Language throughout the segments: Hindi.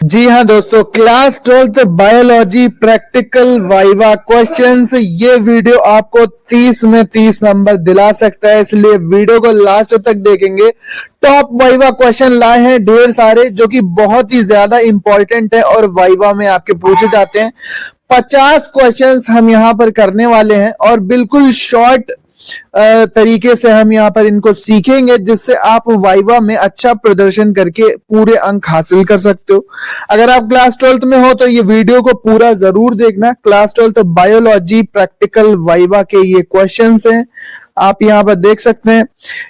जी हाँ दोस्तों, class 12th biology practical viva questions. ये वीडियो आपको 30 में 30 नंबर दिला सकता है, इसलिए वीडियो को लास्ट तक देखेंगे। टॉप वाइवा क्वेश्चन लाए हैं ढेर सारे, जो कि बहुत ही ज्यादा इंपॉर्टेंट है और वाइवा में आपके पूछे जाते हैं। 50 क्वेश्चंस हम यहाँ पर करने वाले हैं और बिल्कुल शॉर्ट तरीके से हम यहाँ पर इनको सीखेंगे, जिससे आप वाइवा में अच्छा प्रदर्शन करके पूरे अंक हासिल कर सकते हो। अगर आप क्लास 12th में हो तो ये वीडियो को पूरा जरूर देखना। Class 12th biology practical viva के ये क्वेश्चंस हैं, आप यहाँ पर देख सकते हैं।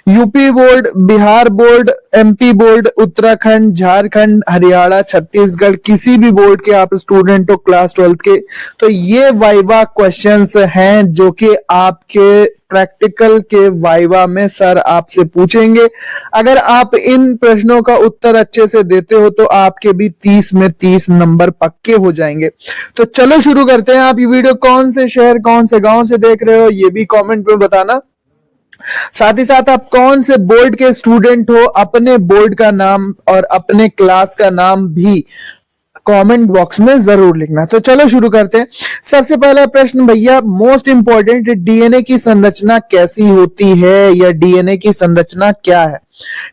UP board, Bihar board, MP board, Uttarakhand, Jharkhand, Haryana, Chhattisgarh, किसी भी बोर्ड के आप स्टूडेंट हो क्लास 12th के, तो ये वाइवा क्वेश्चंस हैं जो कि आपके प्रैक्टिकल के वाइवा में सर आपसे पूछेंगे। अगर आप इन प्रश्नों का उत्तर अच्छे से देते हो तो आपके भी 30 में 30 नंबर पक्के हो जाएंगे। तो चलो शुरू करते हैं। आप ये वीडियो कौन से शहर, कौन से गांव से देख रहे हो, ये भी कमेंट में बताना। साथ ही साथ आप कौन से बोर्ड के स्टूडेंट हो, अपने बोर्ड का नाम और अपने क्लास का नाम भी कमेंट बॉक्स में जरूर लिखना। तो चलो शुरू करते हैं। सबसे पहला प्रश्न भैया, मोस्ट इंपॉर्टेंट, डीएनए की संरचना कैसी होती है या डीएनए की संरचना क्या है?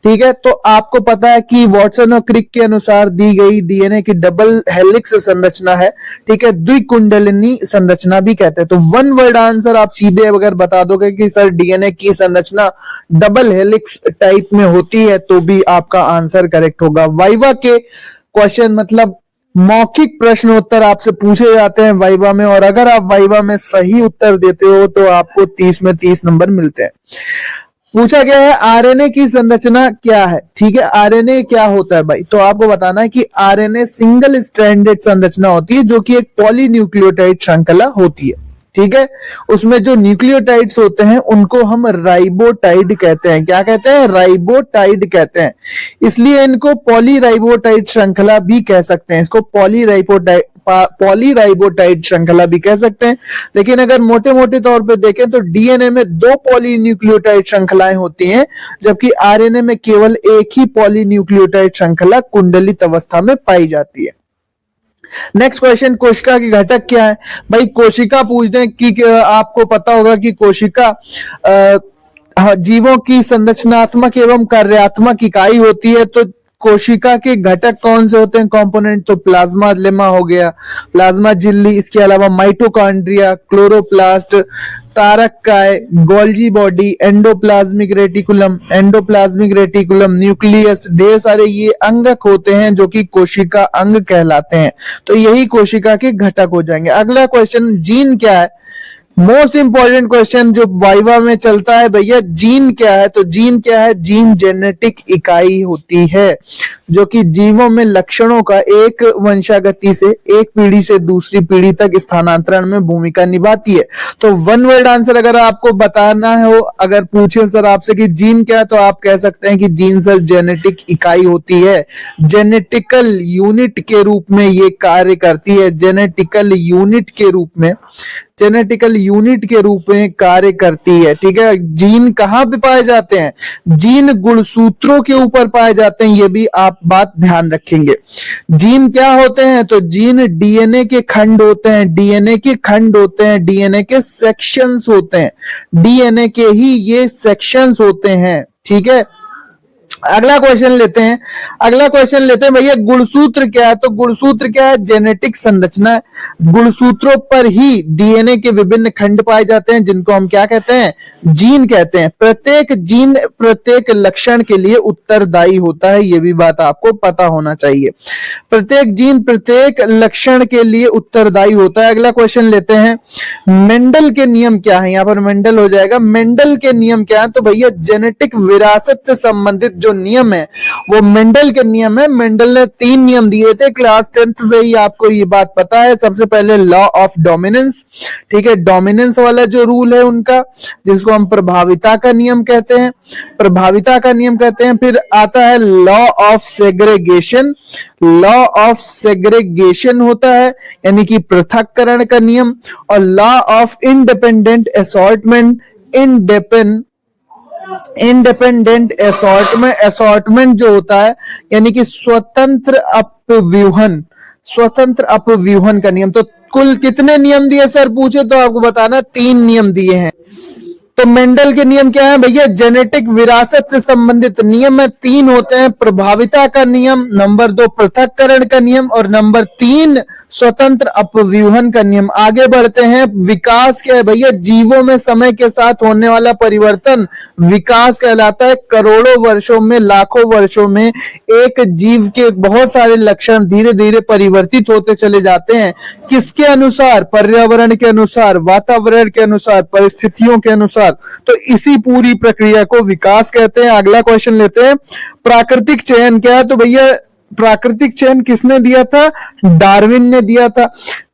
ठीक है, तो आपको पता है कि वॉटसन और क्रिक के अनुसार दी गई डीएनए की डबल हेलिक्स संरचना है। ठीक है, द्विकुंडलिनी संरचना भी कहते हैं। तो वन वर्ड आंसर आप सीधे अगर बता दोगे कि सर डीएनए की संरचना डबल हेलिक्स टाइप में होती है, तो भी आपका आंसर करेक्ट होगा। वाइवा के क्वेश्चन मतलब मौखिक प्रश्न उत्तर आपसे पूछे जाते हैं वाइवा में, और अगर आप वाइवा में सही उत्तर देते हो तो आपको 30 में 30 नंबर मिलते हैं। पूछा गया है आरएनए की संरचना क्या है। ठीक है, आरएनए क्या होता है भाई? तो आपको बताना है कि आरएनए सिंगल स्ट्रैंडेड संरचना होती है, जो कि एक पॉलीन्यूक्लियोटाइड श्रृंखला होती है। ठीक है, उसमें जो न्यूक्लियोटाइड्स होते हैं उनको हम राइबोटाइड कहते हैं। क्या कहते हैं? राइबोटाइड कहते हैं। इसलिए इनको पॉलीराइबोटाइड श्रृंखला भी कह सकते हैं। इसको पॉलीराइबोटाइड श्रृंखला भी कह सकते हैं। लेकिन अगर मोटे मोटे तौर पे देखें तो डीएनए में 2 पॉलीन्यूक्लियोटाइड श्रृंखलाएं होती हैं, जबकि आरएनए में केवल एक ही पॉलीन्यूक्लियोटाइड श्रृंखला कुंडलित अवस्था में पाई जाती है। नेक्स्ट क्वेश्चन, कोशिका के घटक क्या है? भाई कोशिका पूछते हैं कि आपको पता होगा कि कोशिका जीवों की संरचनात्मक एवं कार्यात्मक इकाई होती है। तो कोशिका के घटक कौन से होते हैं कंपोनेंट? तो प्लाज्मा लेमा हो गया, प्लाज्मा झिल्ली, इसके अलावा माइटोकॉन्ड्रिया, क्लोरोप्लास्ट, तारक काय, Golgi body, endoplasmic reticulum, nucleus, ढेर सारे ये अंगक होते हैं जो कि कोशिका अंग कहलाते हैं। तो यही कोशिका के घटक हो जाएंगे। अगला क्वेश्चन, जीन क्या है? मोस्ट इंपॉर्टेंट क्वेश्चन जो वाइवा में चलता है भैया, जीन क्या है? तो जीन क्या है? जीन जेनेटिक इकाई होती है जो कि जीवों में लक्षणों का एक वंशागति से एक पीढ़ी से दूसरी पीढ़ी तक स्थानांतरण में भूमिका निभाती है। तो वन वर्ड आंसर अगर आपको बताना हो, अगर पूछे सर आपसे कि जीन क्या है, तो आप कह सकते हैं कि जीन सर जेनेटिक इकाई होती है। जेनेटिकल यूनिट के रूप में ये कार्य करती है। जेनेटिकल यूनिट के रूप में कार्य करती है। ठीक है, जीन कहां पे पाए जाते हैं? जीन गुणसूत्रों के ऊपर पाए जाते हैं। ये भी आप बात ध्यान रखेंगे। जीन क्या होते हैं? तो जीन डीएनए के खंड होते हैं, डीएनए के सेक्शंस होते हैं, डीएनए के ही ये सेक्शंस होते हैं। ठीक है, अगला क्वेश्चन लेते हैं भैया, गुणसूत्र क्या है? तो गुणसूत्र क्या है? जेनेटिक संरचना है। गुणसूत्रों पर ही डीएनए के विभिन्न खंड पाए जाते हैं, जिनको हम क्या कहते हैं? जीन कहते हैं। प्रत्येक जीन प्रत्येक लक्षण के लिए उत्तरदायी होता है, ये भी बात आपको पता होना चाहिए। प्रत्येक जीन प्रत्येक लक्षण के लिए उत्तरदायी होता है। अगला क्वेश्चन लेते हैं, मेंडल के नियम क्या है? यहाँ पर मेंडल हो जाएगा। मेंडल के नियम क्या है? तो भैया जेनेटिक विरासत से संबंधित जो नियम है वो मेंडल के नियम है। मेंडल ने 3 नियम दिए थे, क्लास 10th से ही आपको ये बात पता है। सबसे पहले लॉ ऑफ डोमिनेंस, ठीक है, डोमिनेंस वाला जो रूल है उनका, जिसको हम प्रभाविता का नियम कहते हैं। फिर आता है लॉ ऑफ सेग्रेगेशन होता है, यानी कि पृथक्करण का नियम। और law of independent assortment, independent assortment जो होता है, यानी कि स्वतंत्र अपव्यूहन, स्वतंत्र अपव्यूहन का नियम। तो कुल कितने नियम दिए सर पूछे तो आपको बताना 3 नियम दिए हैं। तो मेंडल के नियम क्या है भैया? जेनेटिक विरासत से संबंधित नियम में 3 होते हैं। प्रभाविता का नियम, नंबर 2 पृथक्करण का नियम, और नंबर 3 स्वतंत्र अपव्यूहन का नियम। आगे बढ़ते हैं। विकास क्या है भैया? जीवों में समय के साथ होने वाला परिवर्तन विकास कहलाता है। करोड़ों वर्षों में, लाखों वर्षों में एक जीव के बहुत सारे लक्षण धीरे धीरे परिवर्तित होते चले जाते हैं। किसके अनुसार? पर्यावरण के अनुसार, वातावरण के अनुसार, परिस्थितियों के अनुसार। तो इसी पूरी प्रक्रिया को विकास कहते हैं। अगला क्वेश्चन लेते हैं। प्राकृतिक चयन क्या है? तो भैया प्राकृतिक चयन किसने दिया था? डार्विन ने दिया था।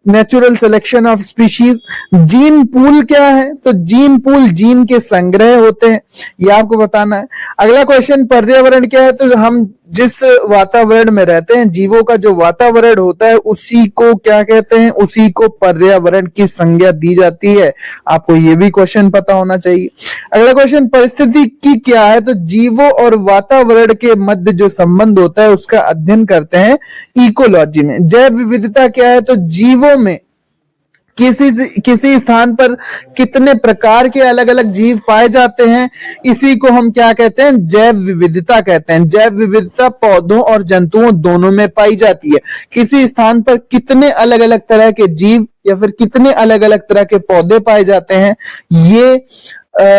Natural selection of species. Gene pool क्या है? तो जीन पूल जीन के संग्रह होते हैं, ये आपको बताना है। अगला क्वेश्चन पर्यावरण क्या है? तो हम जिस वातावरण में रहते हैं, जीवों का जो वातावरण होता है उसी को क्या कहते हैं? उसी को पर्यावरण की संज्ञा दी जाती है। आपको ये भी क्वेश्चन पता होना चाहिए। अगला क्वेश्चन पारिस्थितिकी क्या है? तो जीवों और वातावरण के मध्य जो संबंध होता है उसका अध्ययन करते हैं इकोलॉजी में। जैव विविधता क्या है? तो जीवों में किसी स्थान पर कितने प्रकार के अलग अलग जीव पाए जाते हैं, इसी को हम क्या कहते हैं? जैव विविधता कहते हैं। जैव विविधता पौधों और जंतुओं दोनों में पाई जाती है। किसी स्थान पर कितने अलग अलग तरह के जीव या फिर कितने अलग अलग तरह के पौधे पाए जाते हैं, ये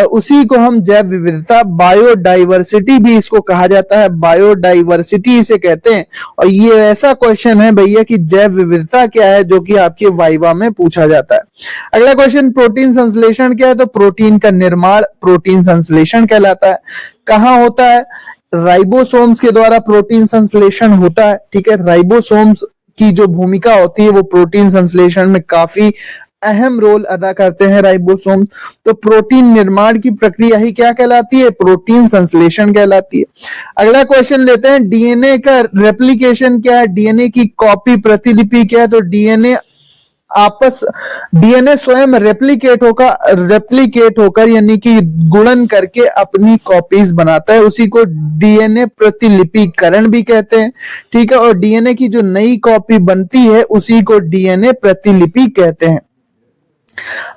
उसी को हम जैव विविधता, बायोडाइवर्सिटी भी इसको कहा जाता है, बायोडाइवर्सिटी इसे कहते हैं। और ये ऐसा क्वेश्चन है भैया कि जैव विविधता क्या है, जो कि आपके वाइवा में पूछा जाता है। अगला क्वेश्चन प्रोटीन संश्लेषण क्या है? तो प्रोटीन का निर्माण प्रोटीन संश्लेषण कहलाता है। कहाँ होता है? राइबोसोम्स के द्वारा प्रोटीन संश्लेषण होता है। ठीक है, राइबोसोम्स की जो भूमिका होती है वो प्रोटीन संश्लेषण में काफी अहम रोल अदा करते हैं राइबोसोम। तो प्रोटीन निर्माण की प्रक्रिया ही क्या कहलाती है? प्रोटीन संश्लेषण कहलाती है। अगला क्वेश्चन लेते हैं। डीएनए का रेप्लिकेशन क्या है? डीएनए की कॉपी, प्रतिलिपि क्या है? तो डीएनए स्वयं रेप्लिकेट होकर यानी कि गुणन करके अपनी कॉपीज बनाता है, उसी को डीएनए प्रतिलिपिकरण भी कहते हैं। ठीक है, और डीएनए की जो नई कॉपी बनती है उसी को डीएनए प्रतिलिपि कहते हैं।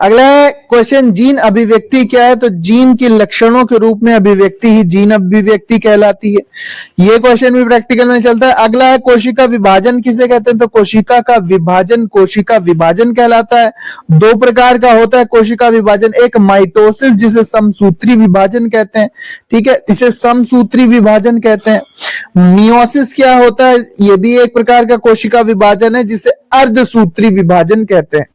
अगला क्वेश्चन जीन अभिव्यक्ति क्या है? तो जीन के लक्षणों के रूप में अभिव्यक्ति ही जीन अभिव्यक्ति कहलाती है। ये क्वेश्चन भी प्रैक्टिकल में चलता है। अगला है कोशिका विभाजन किसे कहते हैं? तो कोशिका विभाजन कहलाता है। 2 प्रकार का होता है कोशिका विभाजन। एक माइटोसिस जिसे समसूत्री विभाजन कहते हैं। ठीक है, इसे समसूत्री विभाजन कहते हैं। मियोसिस क्या होता है? ये भी एक प्रकार का कोशिका विभाजन है जिसे अर्धसूत्री विभाजन कहते हैं।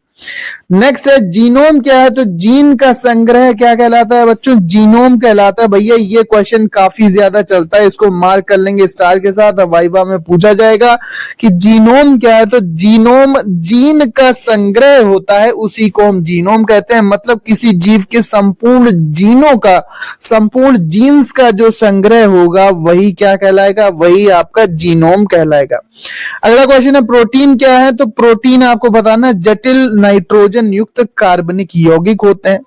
नेक्स्ट है जीनोम क्या है? तो जीन का संग्रह क्या कहलाता है बच्चों? जीनोम कहलाता है। भैया ये क्वेश्चन काफी ज्यादा चलता है, इसको मार्क कर लेंगे स्टार के साथ। वाइवा में पूछा जाएगा कि जीनोम क्या है? तो जीनोम जीन का संग्रह होता है, उसी को हम जीनोम कहते हैं। मतलब किसी जीव के संपूर्ण जीनों का, संपूर्ण जीन्स का जो संग्रह होगा वही क्या कहलाएगा? वही आपका जीनोम कहलाएगा। अगला क्वेश्चन है प्रोटीन क्या है? तो प्रोटीन आपको बताना जटिल नाइट्रोजन युक्त कार्बनिक यौगिक होते हैं।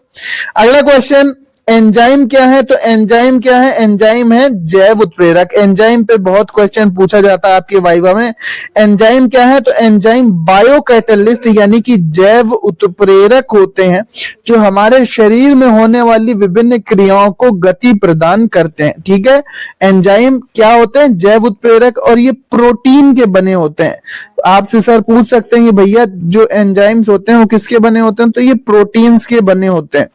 अगला क्वेश्चन एंजाइम क्या है? तो एंजाइम क्या है? एंजाइम है जैव उत्प्रेरक। एंजाइम पे बहुत क्वेश्चन पूछा जाता है आपके वाइवा में। एंजाइम क्या है? तो एंजाइम बायोकैटलिस्ट यानी कि जैव उत्प्रेरक होते हैं जो हमारे शरीर में होने वाली विभिन्न क्रियाओं को गति प्रदान करते हैं। ठीक है, एंजाइम क्या होते हैं? जैव उत्प्रेरक, और ये प्रोटीन के बने होते हैं। आपसे सर पूछ सकते हैं कि भैया जो एंजाइम्स होते हैं वो किसके बने होते हैं? तो ये प्रोटीन्स के बने होते हैं।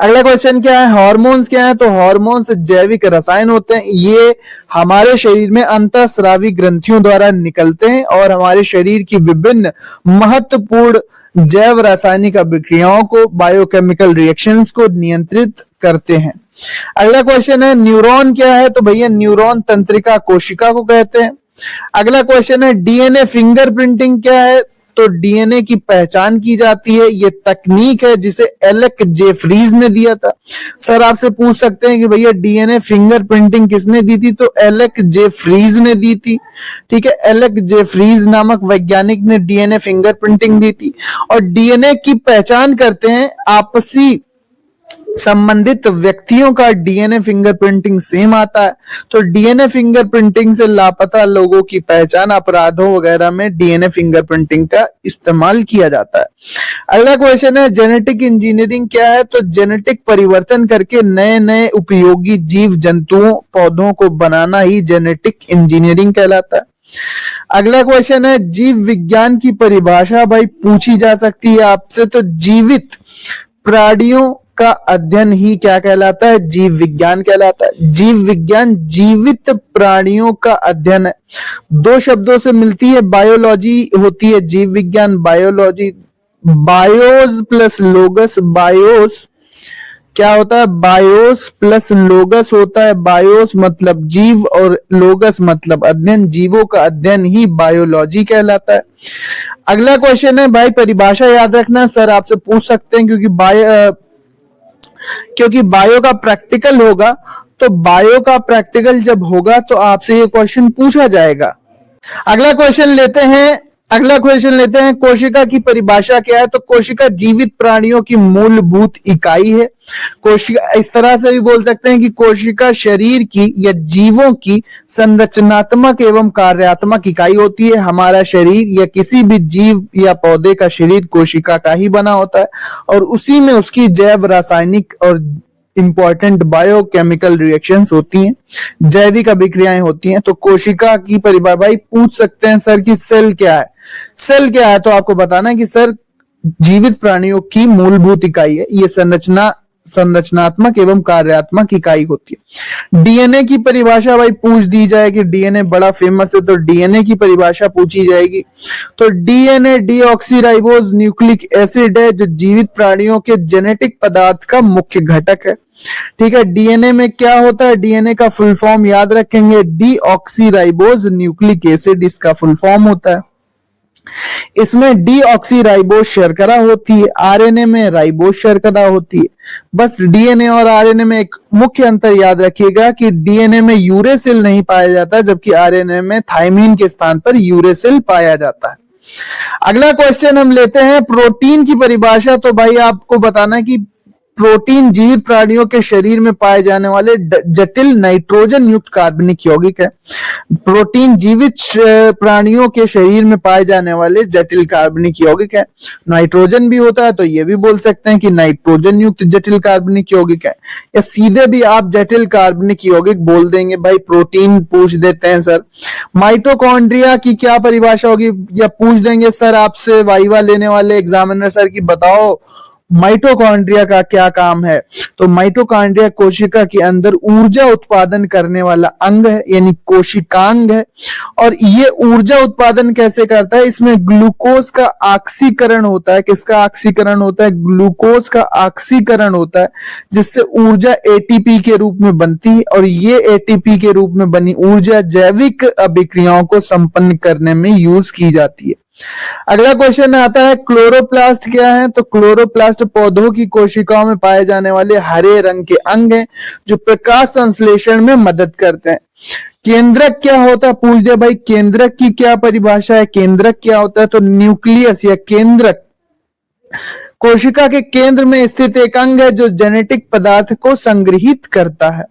अगला क्वेश्चन क्या है? हार्मोन्स क्या है? तो हार्मोन्स जैविक रसायन होते हैं। ये हमारे शरीर में अंतःस्रावी ग्रंथियों द्वारा निकलते हैं और हमारे शरीर की विभिन्न महत्वपूर्ण जैव रासायनिक अभिक्रियाओं को, बायोकेमिकल रिएक्शंस को नियंत्रित करते हैं। अगला क्वेश्चन है न्यूरॉन क्या है? तो भैया न्यूरॉन तंत्रिका कोशिका को कहते हैं। अगला क्वेश्चन है डीएनए फिंगरप्रिंटिंग क्या है? तो डीएनए की पहचान की जाती है। ये तकनीक है जिसे एलेक जेफ्रीज ने दिया था। सर आपसे पूछ सकते हैं कि भैया डीएनए फिंगरप्रिंटिंग किसने दी थी? तो एलेक जेफ्रीज ने दी थी। ठीक है, एलेक जेफ्रीज नामक वैज्ञानिक ने डीएनए फिंगरप्रिंटिंग दी थी। और डीएनए की पहचान करते हैं आपसी संबंधित व्यक्तियों का डीएनए फिंगरप्रिंटिंग सेम आता है। तो डीएनए फिंगरप्रिंटिंग से लापता लोगों की पहचान अपराधों वगैरह में डीएनए फिंगरप्रिंटिंग का इस्तेमाल किया जाता है। अगला क्वेश्चन है जेनेटिक इंजीनियरिंग क्या है? तो जेनेटिक परिवर्तन करके नए नए उपयोगी जीव जंतुओं पौधों को बनाना ही जेनेटिक इंजीनियरिंग कहलाता है। अगला क्वेश्चन है जीव विज्ञान की परिभाषा भाई पूछी जा सकती है आपसे। तो जीवित प्राणियों का अध्ययन ही क्या कहलाता है? जीव विज्ञान कहलाता है। जीव विज्ञान जीवित प्राणियों का अध्ययन है। दो शब्दों से मिलती है, बायोलॉजी होती है जीव विज्ञान, बायोलॉजी, बायोस प्लस लोगस। बायोस क्या होता है? बायोस प्लस लोगस होता है। बायोस मतलब जीव और लोगस मतलब अध्ययन, जीवों का अध्ययन ही बायोलॉजी कहलाता है। अगला क्वेश्चन है भाई परिभाषा याद रखना, सर आपसे पूछ सकते हैं क्योंकि बायो का प्रैक्टिकल होगा। तो बायो का प्रैक्टिकल जब होगा तो आपसे ये क्वेश्चन पूछा जाएगा। अगला क्वेश्चन लेते हैं कोशिका की परिभाषा क्या है? तो कोशिका जीवित प्राणियों की मूलभूत इकाई है। कोशिका इस तरह से भी बोल सकते हैं कि कोशिका शरीर की या जीवों की संरचनात्मक एवं कार्यात्मक इकाई होती है। हमारा शरीर या किसी भी जीव या पौधे का शरीर कोशिका का ही बना होता है और उसी में उसकी जैव रासायनिक और इंपॉर्टेंट बायोकेमिकल रिएक्शंस होती हैं, जैविक अभिक्रियाएं होती हैं। तो कोशिका की परिभाषा भाई पूछ सकते हैं सर कि सेल क्या है? सेल क्या है? तो आपको बताना है कि सर जीवित प्राणियों की मूलभूत इकाई है, ये संरचनात्मक एवं कार्यात्मक इकाई होती है। डीएनए की परिभाषा भाई पूछ दी जाएगी, डीएनए बड़ा फेमस है तो डीएनए की परिभाषा पूछी जाएगी। तो डीएनए डीऑक्सीराइबोज न्यूक्लिक एसिड है जो जीवित प्राणियों के जेनेटिक पदार्थ का मुख्य घटक है। ठीक है, डीएनए में क्या होता है? डीएनए का फुल फॉर्म याद रखेंगे, डीऑक्सीराइबोज न्यूक्लिक एसिड इसका फुल फॉर्म होता है। इसमें डीऑक्सीराइबोज शर्करा होती है, आरएनए में राइबोज शर्करा होती है। बस डीएनए और आरएनए में एक मुख्य अंतर याद रखिएगा कि डीएनए में यूरेसिल नहीं पाया जाता जबकि आरएनए में थायमीन के स्थान पर यूरेसिल पाया जाता है। अगला क्वेश्चन हम लेते हैं प्रोटीन की परिभाषा। तो भाई आपको बताना है कि प्रोटीन जीवित प्राणियों के शरीर में पाए जाने वाले जटिल नाइट्रोजन युक्त कार्बनिक यौगिक है। प्रोटीन जीवित प्राणियों के शरीर में पाए जाने वाले जटिल कार्बनिक यौगिक है। नाइट्रोजन भी होता है तो ये भी बोल सकते हैं कि नाइट्रोजन युक्त जटिल कार्बनिक यौगिक है, या सीधे भी आप जटिल कार्बनिक यौगिक बोल देंगे। भाई प्रोटीन पूछ देते हैं सर। माइटोकॉन्ड्रिया की क्या परिभाषा होगी? या पूछ देंगे सर आपसे वाइवा लेने वाले एग्जामिनर सर की बताओ माइटोकॉन्ड्रिया का क्या काम है? तो माइटोकॉन्ड्रिया कोशिका के अंदर ऊर्जा उत्पादन करने वाला अंग है, यानी कोशिकांग है। और ये ऊर्जा उत्पादन कैसे करता है? इसमें ग्लूकोज का ऑक्सीकरण होता है। किसका ऑक्सीकरण होता है? ग्लूकोज का ऑक्सीकरण होता है, जिससे ऊर्जा एटीपी के रूप में बनती है और ये एटीपी के रूप में बनी ऊर्जा जैविक अभिक्रियाओं को संपन्न करने में यूज की जाती है। अगला क्वेश्चन आता है क्लोरोप्लास्ट क्या है? तो क्लोरोप्लास्ट पौधों की कोशिकाओं में पाए जाने वाले हरे रंग के अंग हैं जो प्रकाश संश्लेषण में मदद करते हैं। केंद्रक क्या होता है? पूछ दिया भाई केंद्रक की क्या परिभाषा है? केंद्रक क्या होता है? तो न्यूक्लियस या केंद्रक कोशिका के केंद्र में स्थित एक अंग है जो जेनेटिक पदार्थ को संग्रहित करता है।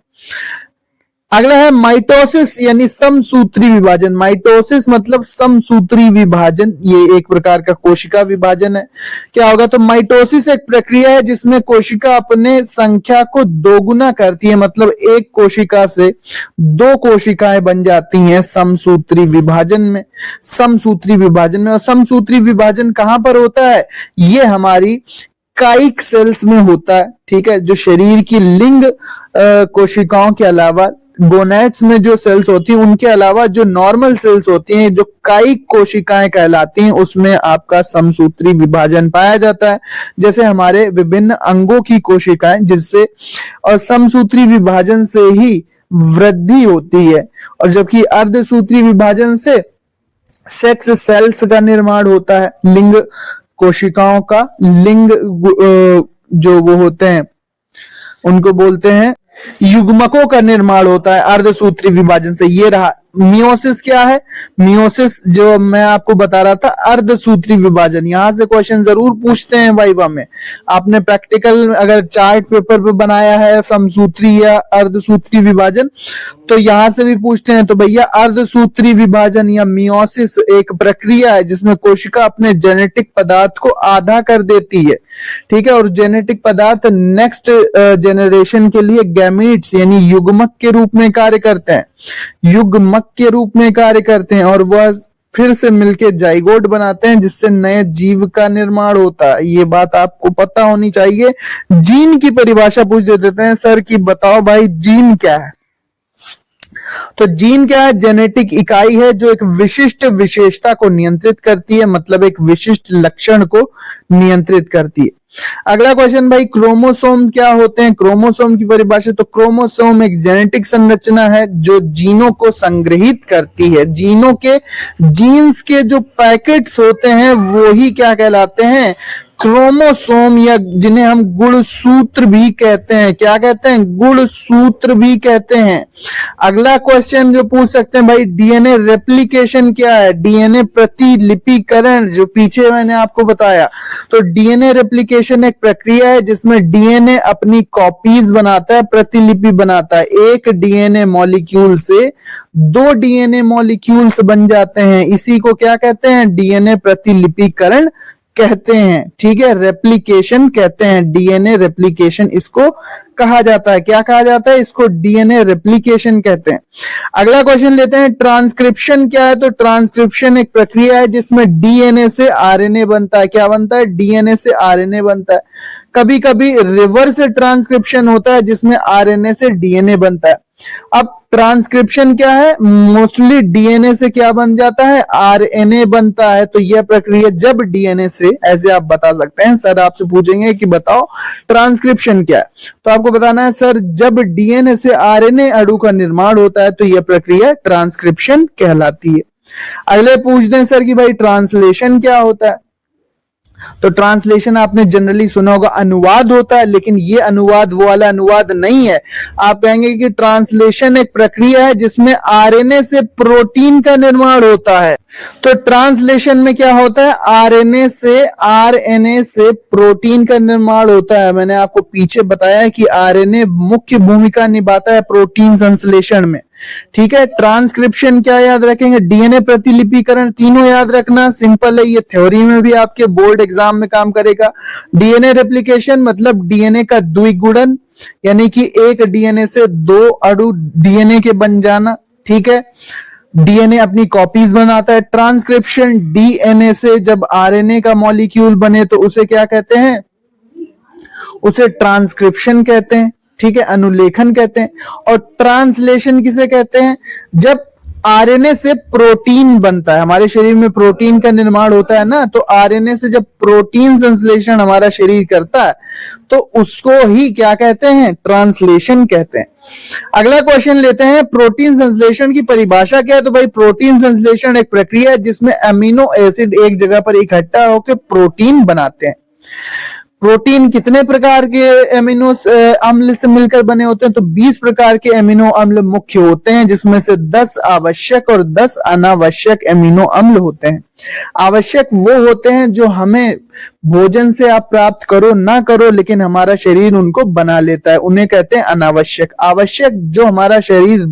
अगला है माइटोसिस यानी समसूत्री विभाजन। माइटोसिस मतलब समसूत्री विभाजन, ये एक प्रकार का कोशिका विभाजन है। क्या होगा? तो माइटोसिस एक प्रक्रिया है जिसमें कोशिका अपने संख्या को दोगुना करती है, मतलब एक कोशिका से दो कोशिकाएं बन जाती हैं समसूत्री विभाजन में। और समसूत्री विभाजन कहां पर होता है? ये हमारी काइक सेल्स में होता है। ठीक है, जो शरीर की लिंग कोशिकाओं के अलावा गोनेट्स में जो सेल्स होती हैं उनके अलावा जो नॉर्मल सेल्स होती हैं, जो काइक कोशिकाएं कहलाती हैं, उसमें आपका समसूत्री विभाजन पाया जाता है। जैसे हमारे विभिन्न अंगों की कोशिकाएं, जिससे और समसूत्री विभाजन से ही वृद्धि होती है, और जबकि अर्धसूत्री विभाजन से सेक्स सेल्स का निर्माण होता है। लिंग कोशिकाओं का लिंग जो वो होते हैं उनको बोलते हैं युग्मकों का निर्माण होता है अर्धसूत्री विभाजन से। ये रहा मियोसिस क्या है? मियोसिस जो मैं आपको बता रहा था, अर्धसूत्री विभाजन। यहां से क्वेश्चन जरूर पूछते हैं वाइवा में। आपने प्रैक्टिकल अगर चार्ट पेपर पे बनाया है समसूत्री या अर्धसूत्री विभाजन, तो यहां से भी पूछते हैं। तो भैया अर्धसूत्री विभाजन या मियोसिस एक प्रक्रिया है जिसमें कोशिका अपने जेनेटिक पदार्थ को आधा कर देती है, ठीक है, और जेनेटिक पदार्थ नेक्स्ट जनरेशन के लिए गैमीट्स यानी युग्मक के रूप में कार्य करते हैं, युग्मक के रूप में कार्य करते हैं, और वह फिर से मिलके जाइगोट बनाते हैं जिससे नए जीव का निर्माण होता है। ये बात आपको पता होनी चाहिए। जीन की परिभाषा पूछ देते हैं सर कि बताओ भाई जीन क्या है? तो जीन क्या है? जेनेटिक इकाई है जो एक विशिष्ट विशेषता को नियंत्रित करती है, मतलब एक विशिष्ट लक्षण को नियंत्रित करती है। अगला क्वेश्चन भाई, क्रोमोसोम क्या होते हैं? क्रोमोसोम की परिभाषा, तो क्रोमोसोम एक जेनेटिक संरचना है जो जीनों को संग्रहित करती है। जीनों के जीन्स के जो पैकेट्स होते हैं वो ही क्या कहलाते हैं? क्रोमोसोम, या जिन्हें हम गुणसूत्र भी कहते हैं। क्या कहते हैं? गुणसूत्र भी कहते हैं। अगला क्वेश्चन जो पूछ सकते हैं भाई, डीएनए रेप्लिकेशन क्या है? डीएनए प्रतिलिपिकरण, जो पीछे मैंने आपको बताया। तो डीएनए रेप्लिकेशन एक प्रक्रिया है जिसमें डीएनए अपनी कॉपीज बनाता है, प्रतिलिपि बनाता है। एक डीएनए मॉलिक्यूल से 2 डीएनए मॉलिक्यूल्स बन जाते हैं। इसी को क्या कहते हैं? डीएनए प्रतिलिपिकरण कहते हैं, ठीक है, रेप्लिकेशन कहते हैं। डीएनए रेप्लिकेशन इसको कहा जाता है। क्या कहा जाता है? इसको डीएनए रेप्लिकेशन कहते हैं। अगला क्वेश्चन लेते हैं, ट्रांसक्रिप्शन क्या है? तो ट्रांसक्रिप्शन एक प्रक्रिया है जिसमें डीएनए से आरएनए बनता है। क्या बनता है? डीएनए से आरएनए बनता है। कभी कभी रिवर्स ट्रांसक्रिप्शन होता है जिसमें आरएनए से डीएनए बनता है। अब ट्रांसक्रिप्शन क्या है? मोस्टली डीएनए से क्या बन जाता है? आरएनए बनता है। तो यह प्रक्रिया जब डीएनए से, ऐसे आप बता सकते हैं, सर आपसे पूछेंगे कि बताओ ट्रांसक्रिप्शन क्या है, तो आपको बताना है सर जब डीएनए से आरएनए अणु का निर्माण होता है तो यह प्रक्रिया ट्रांसक्रिप्शन कहलाती है। अगले पूछ दें सर कि भाई ट्रांसलेशन क्या होता है? तो ट्रांसलेशन आपने जनरली सुना होगा, अनुवाद होता है, लेकिन ये अनुवाद वो वाला अनुवाद नहीं है। आप कहेंगे कि ट्रांसलेशन एक प्रक्रिया है जिसमें आरएनए से प्रोटीन का निर्माण होता है। तो ट्रांसलेशन में क्या होता है? आरएनए से प्रोटीन का निर्माण होता है। मैंने आपको पीछे बताया है कि आरएनए मुख्य भूमिका निभाता है प्रोटीन संश्लेषण में, ठीक है। ट्रांसक्रिप्शन क्या याद रखेंगे? डीएनए प्रतिलिपिकरण, तीनों याद रखना, सिंपल है, ये थ्योरी में भी आपके बोर्ड एग्जाम में काम करेगा। डीएनए रेप्लिकेशन मतलब डीएनए का द्विगुणन, यानी कि एक डीएनए से 2 अणु डीएनए के बन जाना, ठीक है। डीएनए अपनी कॉपीज बनाता है। ट्रांसक्रिप्शन, डीएनए से जब आरएनए का मॉलिक्यूल बने तो उसे क्या कहते हैं? उसे ट्रांसक्रिप्शन कहते हैं, ठीक है, अनुलेखन कहते हैं। और ट्रांसलेशन किसे कहते हैं? जब आरएनए से प्रोटीन बनता है, हमारे शरीर में प्रोटीन का निर्माण होता है ना, तो आरएनए से जब प्रोटीन संश्लेषण हमारा शरीर करता है तो उसको ही क्या कहते हैं? ट्रांसलेशन कहते हैं। अगला क्वेश्चन लेते हैं, प्रोटीन संश्लेषण की परिभाषा क्या है? तो भाई प्रोटीन संश्लेषण एक प्रक्रिया है जिसमें अमीनो एसिड एक जगह पर इकट्ठा होकर प्रोटीन बनाते हैं। प्रोटीन कितने प्रकार के एमिनो अम्ल से मिलकर बने होते हैं? तो 20 प्रकार के एमिनो अम्ल मुख्य होते हैं, जिसमें से 10 आवश्यक और 10 अनावश्यक एमिनो अम्ल होते हैं। आवश्यक वो होते हैं जो हमें भोजन से आप प्राप्त करो ना करो लेकिन हमारा शरीर उनको बना लेता है, उन्हें कहते हैं अनावश्यक। आवश्यक जो हमारा शरीर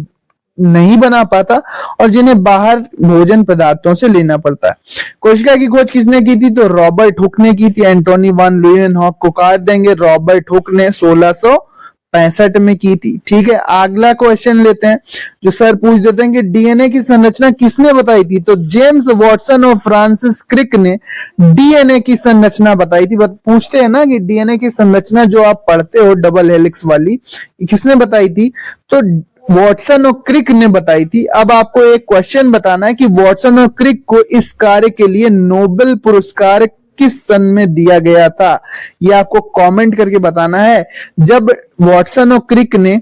नहीं बना पाता और जिन्हें बाहर भोजन पदार्थों से लेना पड़ता है। कोशिका की खोज किसने की थी? तो रॉबर्ट हुक ने की थी। एंटोनी वान ल्यूएनहॉक को काट देंगे, रॉबर्ट हुक ने 1665 में की थी, ठीक है। अगला क्वेश्चन लेते हैं जो सर पूछ देते हैं कि डीएनए की संरचना किसने बताई थी? तो जेम्स वाटसन और फ्रांसिस क्रिक ने डीएनए की संरचना बताई थी। पूछते हैं ना कि डीएनए की संरचना जो आप पढ़ते हो डबल हेलिक्स वाली, किसने बताई थी? तो वॉटसन और क्रिक ने बताई थी। अब आपको एक क्वेश्चन बताना है कि वॉटसन और क्रिक को इस कार्य के लिए नोबेल पुरस्कार किस सन में दिया गया था? यह आपको कमेंट करके बताना है। जब वॉटसन और क्रिक ने,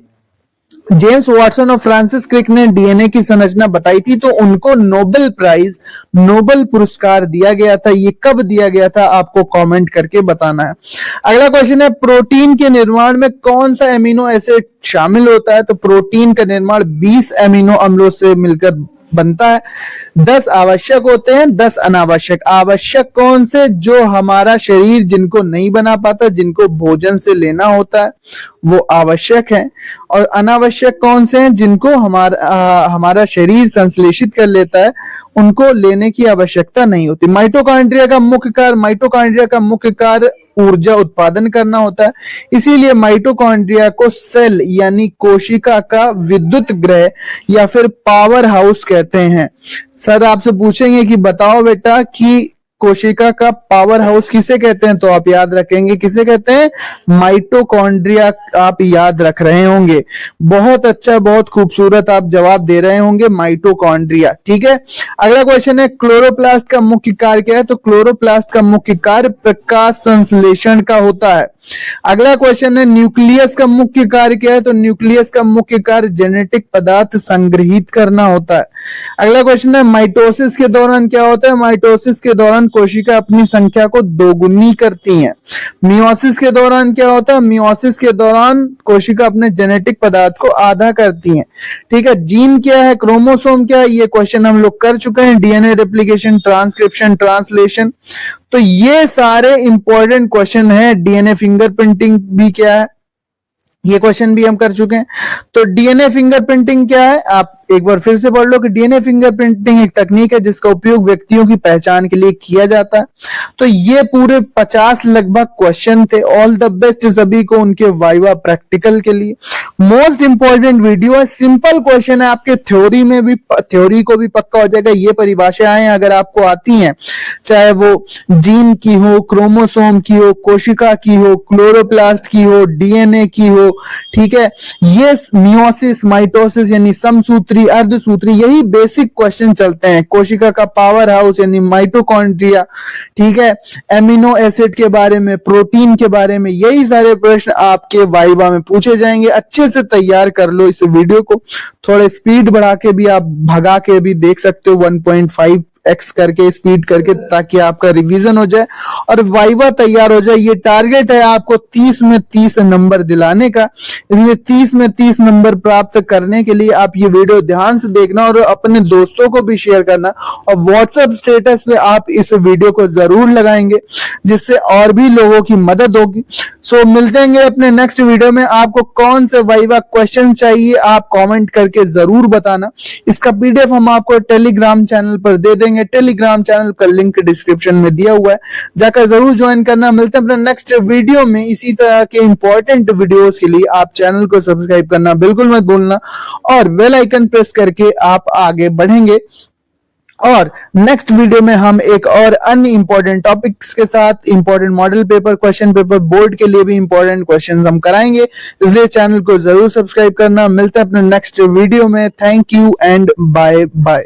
जेम्स वाटसन और फ्रांसिस क्रिक ने डीएनए की संरचना बताई थी तो उनको नोबेल प्राइज, नोबेल पुरस्कार दिया गया था। ये कब दिया गया था आपको कमेंट करके बताना है। अगला क्वेश्चन है, प्रोटीन के निर्माण में कौन सा एमिनो एसिड शामिल होता है? तो प्रोटीन का निर्माण 20 एमिनो अम्लों से मिलकर बनता है। 10 आवश्यक होते हैं, 10 अनावश्यक। आवश्यक कौन से? जो हमारा शरीर जिनको नहीं बना पाता, जिनको भोजन से लेना होता है, वो आवश्यक है। और अनावश्यक कौन से हैं? जिनको हमारा शरीर संश्लेषित कर लेता है, उनको लेने की आवश्यकता नहीं होती। माइटोकॉन्ड्रिया का मुख्य कार्य ऊर्जा उत्पादन करना होता है। इसीलिए माइटोकॉन्ड्रिया को सेल यानी कोशिका का विद्युत गृह या फिर पावर हाउस कहते हैं। सर आपसे पूछेंगे कि बताओ बेटा कि कोशिका का पावर हाउस किसे कहते हैं, तो आप याद रखेंगे किसे कहते हैं? माइटोकॉन्ड्रिया आप याद रख रहे होंगे। बहुत अच्छा, बहुत खूबसूरत आप जवाब दे रहे होंगे, माइटोकॉन्ड्रिया। ठीक है, अगला क्वेश्चन है क्लोरोप्लास्ट का मुख्य कार्य क्या है? तो क्लोरोप्लास्ट का मुख्य कार्य प्रकाश संश्लेषण का होता है। अगला क्वेश्चन है न्यूक्लियस का मुख्य कार्य क्या है? तो न्यूक्लियस का मुख्य कार्य जेनेटिक पदार्थ संग्रहित करना होता है। अगला क्वेश्चन है माइटोसिस के दौरान क्या होता है? माइटोसिस के दौरान कोशिका अपनी संख्या को दोगुनी करती है। मियोसिस के दौरान क्या होता है? मियोसिस के दौरान कोशिका अपने जेनेटिक पदार्थ को आधा करती है। ठीक है, जीन क्या है, क्रोमोसोम क्या है, ये क्वेश्चन हम लोग कर चुके हैं। डीएनए रेप्लिकेशन, ट्रांसक्रिप्शन, ट्रांसलेशन, तो ये सारे इंपॉर्टेंट क्वेश्चन है। डीएनए फिंगरप्रिंटिंग भी क्या है, ये क्वेश्चन भी हम कर चुके हैं। तो डीएनए फिंगरप्रिंटिंग क्या है, आप एक बार फिर से पढ़ लो कि डीएनए फिंगरप्रिंटिंग एक तकनीक है जिसका उपयोग व्यक्तियों की पहचान के लिए किया जाता है। तो ये पूरे 50 लगभग क्वेश्चन थे। ऑल द बेस्ट सभी को उनके वाइवा प्रैक्टिकल के लिए। मोस्ट इंपॉर्टेंट वीडियो है, सिंपल क्वेश्चन है, आपके थ्योरी में भी, थ्योरी को भी पक्का हो जाएगा। ये परिभाषाएं अगर आपको आती हैं, चाहे वो जीन की हो, क्रोमोसोम की हो, कोशिका की हो, क्लोरोप्लास्ट की हो, डीएनए की हो, ठीक है, ये मियोसिस, माइटोसिस यानी समसूत्री, अर्धसूत्री, यही बेसिक क्वेश्चन चलते हैं। कोशिका का पावर हाउस यानी माइटोकॉन्ड्रिया, ठीक है, एमिनो एसिड के बारे में, प्रोटीन के बारे में, यही सारे प्रश्न आपके वाइवा में पूछे जाएंगे। अच्छे से तैयार कर लो इस वीडियो को। थोड़ा स्पीड बढ़ा के भी आप भगा के भी देख सकते हो, 1.5x करके स्पीड करके, ताकि आपका रिवीजन हो जाए और वाइवा तैयार हो जाए। ये टारगेट है आपको 30 में 30 नंबर दिलाने का। इसलिए 30 में 30 नंबर प्राप्त करने के लिए आप ये वीडियो ध्यान से देखना और अपने दोस्तों को भी शेयर करना, और व्हाट्सएप स्टेटस पे आप इस वीडियो को जरूर लगाएंगे, जिससे और भी लोगों की मदद होगी। सो मिलते हैं अपने नेक्स्ट वीडियो में। आपको कौन से वाइवा क्वेश्चन चाहिए आप कमेंट करके जरूर बताना। इसका पीडीएफ हम आपको टेलीग्राम चैनल पर दे देंगे। टेलीग्राम चैनल का लिंक डिस्क्रिप्शन में दिया हुआ है, जाकर जरूर ज्वाइन करना। मिलते हैं अपने नेक्स्ट वीडियो में। इसी तरह के इंपॉर्टेंट वीडियोस के लिए आप चैनल को सब्सक्राइब करना बिल्कुल मत भूलना और बेल आइकन प्रेस करके आप आगे बढ़ेंगे। और नेक्स्ट वीडियो में हम एक और अन्य इंपॉर्टेंट टॉपिक्स के साथ important model paper, question paper, board के लिए भी इंपॉर्टेंट क्वेश्चंस हम कराएंगे। इसलिए चैनल को जरूर सब्सक्राइब करना। मिलते हैं अपने नेक्स्ट वीडियो में। Thank you and bye bye.